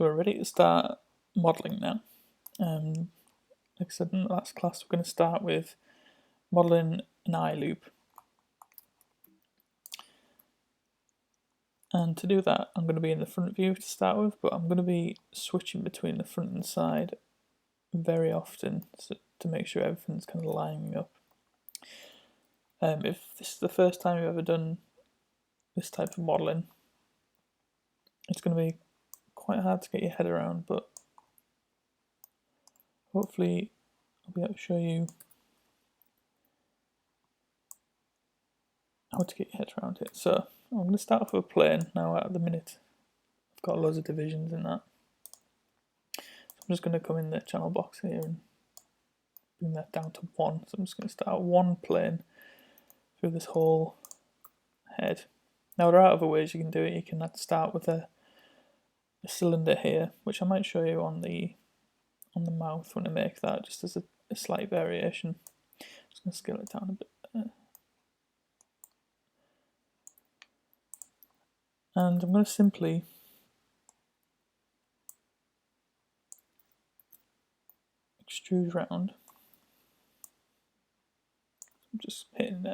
So we're ready to start modelling now. Like I said in the last class, we're going to start with modelling an eye loop. And to do that, I'm going to be in the front view to start with, but I'm going to be switching between the front and side very often to make sure everything's kind of lining up. If this is the first time you've ever done this type of modelling, it's going to be quite hard to get your head around, but hopefully I'll be able to show you how to get your head around it. So I'm going to start off with a plane now. At the minute I've got loads of divisions in that. So I'm just going to come in the channel box here and bring that down to 1. So I'm just going to start one plane through this whole head. Now there are other ways you can do it. You can start with a cylinder here, which I might show you on the mouth when I make that, just as a slight variation. Just going to scale it down a bit. And I'm going to simply extrude round. I'm just hitting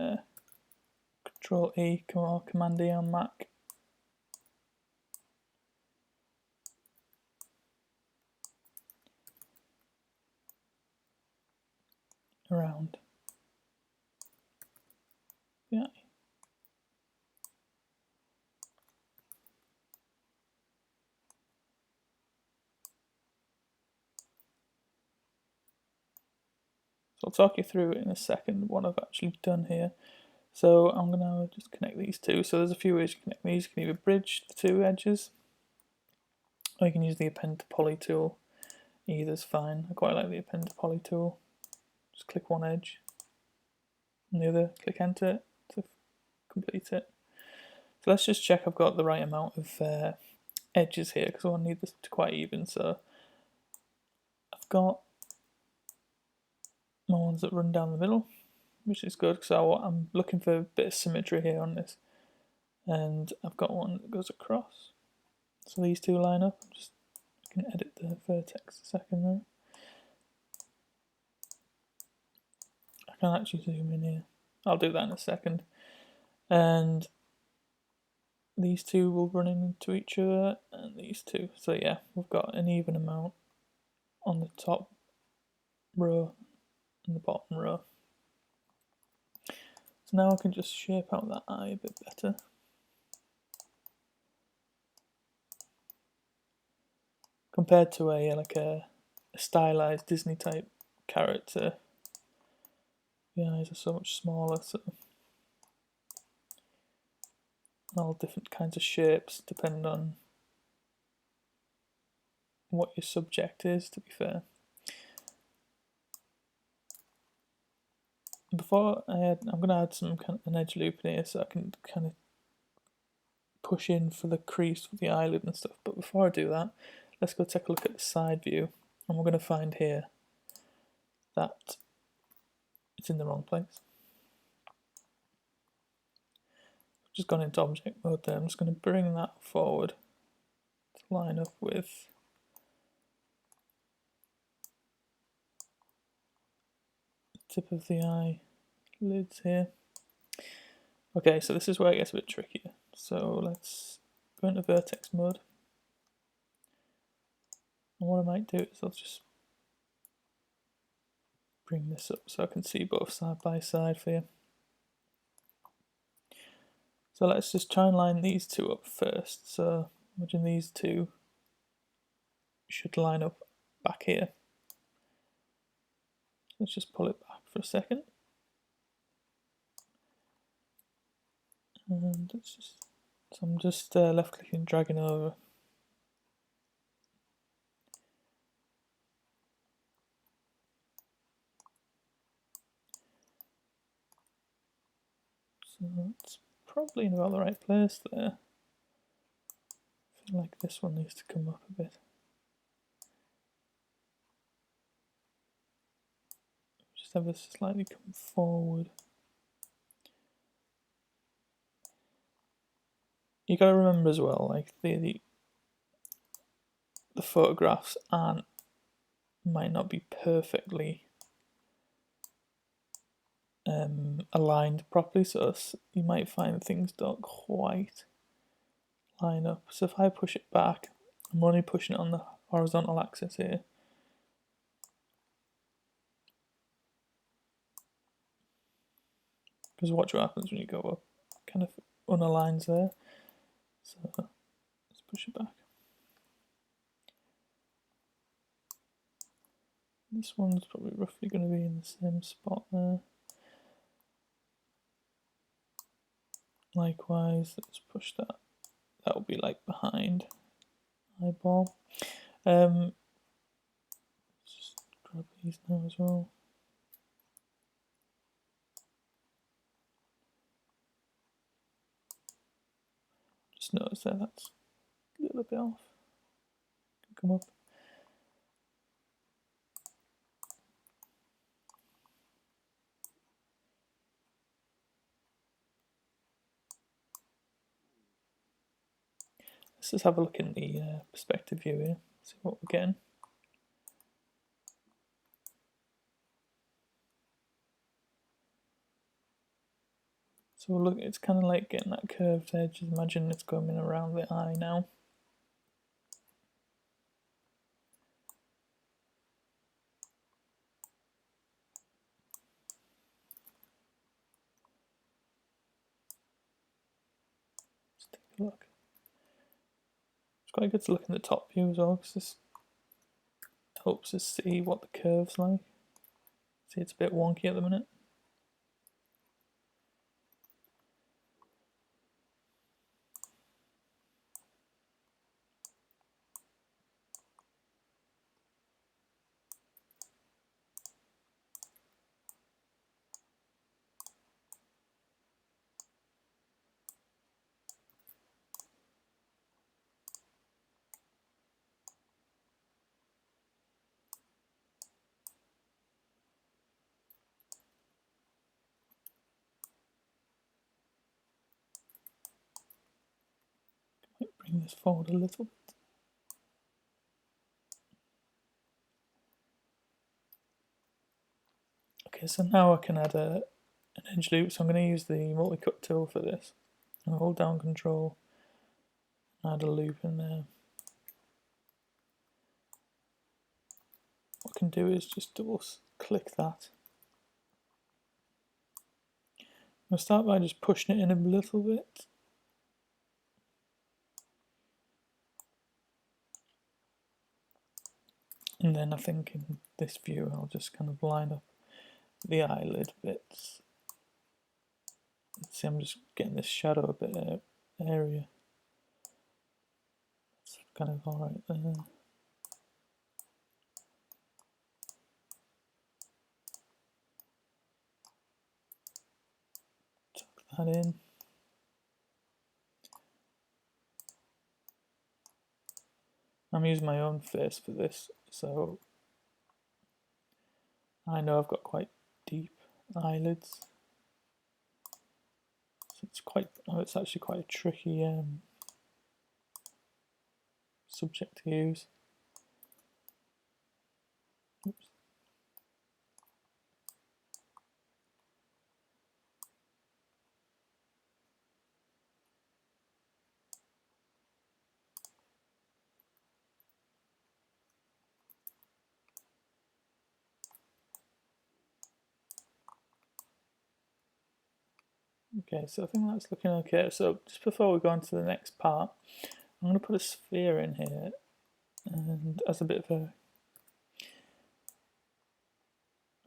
Control E or Command E on Mac. Around the eye. So I'll talk you through it in a second what I've actually done here. So I'm going to just connect these two. So there's a few ways to connect these. You can either bridge the two edges, or you can use the append to poly tool. Either's fine. I quite like the append to poly tool. Just click one edge and the other, click enter to complete it. So let's just check I've got the right amount of edges here, because I want to need this to quite even. So I've got my ones that run down the middle, which is good because I'm looking for a bit of symmetry here on this. And I've got one that goes across. So these two line up. I'm just going to edit the vertex a second there. I can actually zoom in here. I'll do that in a second. And these two will run into each other, and these two. So yeah, we've got an even amount on the top row and the bottom row. So now I can just shape out that eye a bit better. Compared to a stylized Disney type character, the eyes are so much smaller, so all different kinds of shapes depend on what your subject is, to be fair. Before I'm going to add some kind of an edge loop in here so I can kind of push in for the crease with the eyelid and stuff. But before I do that, let's go take a look at the side view, and we're going to find here that it's in the wrong place. I've just gone into object mode there. I'm just going to bring that forward to line up with the tip of the eyelids here. Okay, so this is where it gets a bit trickier. So let's go into Vertex Mode. And what I might do is I'll just bring this up so I can see both side by side for you. So let's just try and line these two up first. So imagine these two should line up back here. Let's just pull it back for a second. And it's just, so I'm just left clicking, dragging over. So it's probably in about the right place there. I feel like this one needs to come up a bit. Just have this slightly come forward. You got to remember as well, like the the photographs might not be perfectly aligned properly, so you might find things don't quite line up. So if I push it back, I'm only pushing it on the horizontal axis here. Because watch what happens when you go up. Kind of unaligns there. So let's push it back. This one's probably roughly going to be in the same spot there. Likewise, let's push that. That will be like behind eyeball. Just grab these now as well. Just notice there that's a little bit off. Come up. Let's just have a look in the perspective view here, see what we're getting. So look, it's kind of like getting that curved edge. Imagine it's going around the eye now. Let's take a look. It's quite good to look in the top view as well, because this helps us see what the curve's like. See, it's a bit wonky at the minute. Bring this forward a little bit. Okay, so now I can add an edge loop. So I'm going to use the multi-cut tool for this. And hold down Control, add a loop in there. What I can do is just double click that. I'll start by just pushing it in a little bit. And then I think in this view I'll just kind of line up the eyelid bits. See, I'm just getting this shadow a bit area. It's kind of alright there. Tuck that in. I'm using my own face for this, so I know I've got quite deep eyelids. So it's actually quite a tricky subject to use. Oops. Okay, so I think that's looking okay. So just before we go on to the next part, I'm going to put a sphere in here, and as a bit of a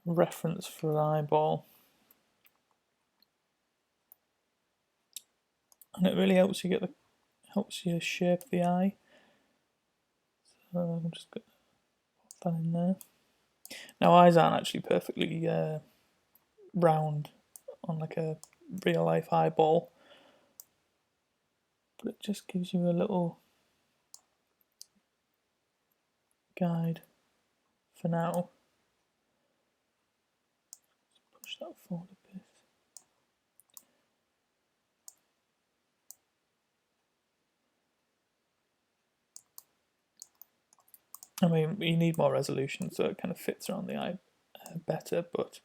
reference for an eyeball. And it really helps you helps you shape the eye. So I'm just going to pop that in there. Now eyes aren't actually perfectly round on like a real life eyeball, but it just gives you a little guide for now. Push that forward a bit. I mean, you need more resolution so it kind of fits around the eye better, but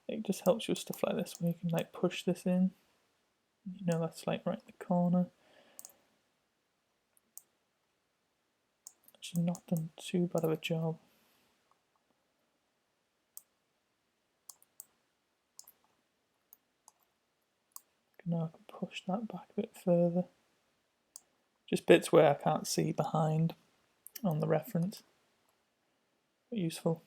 it just helps you with stuff like this where you can like push this in. You know, that's like right in the corner. Actually, not done too bad of a job. Now I can push that back a bit further. Just bits where I can't see behind on the reference. But useful.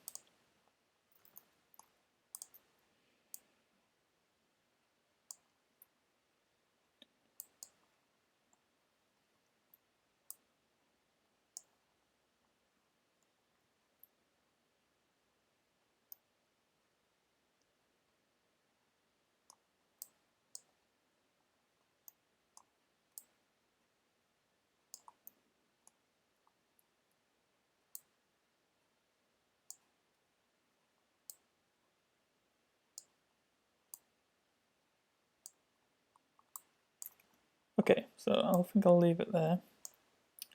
Okay, so I think I'll leave it there.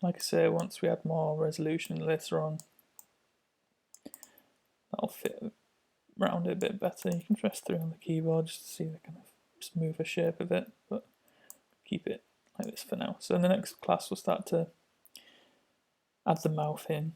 Like I say, once we add more resolution later on, that'll fit around it a bit better. You can press through on the keyboard just to see the kind of smoother shape of it, but keep it like this for now. So in the next class we'll start to add the mouth in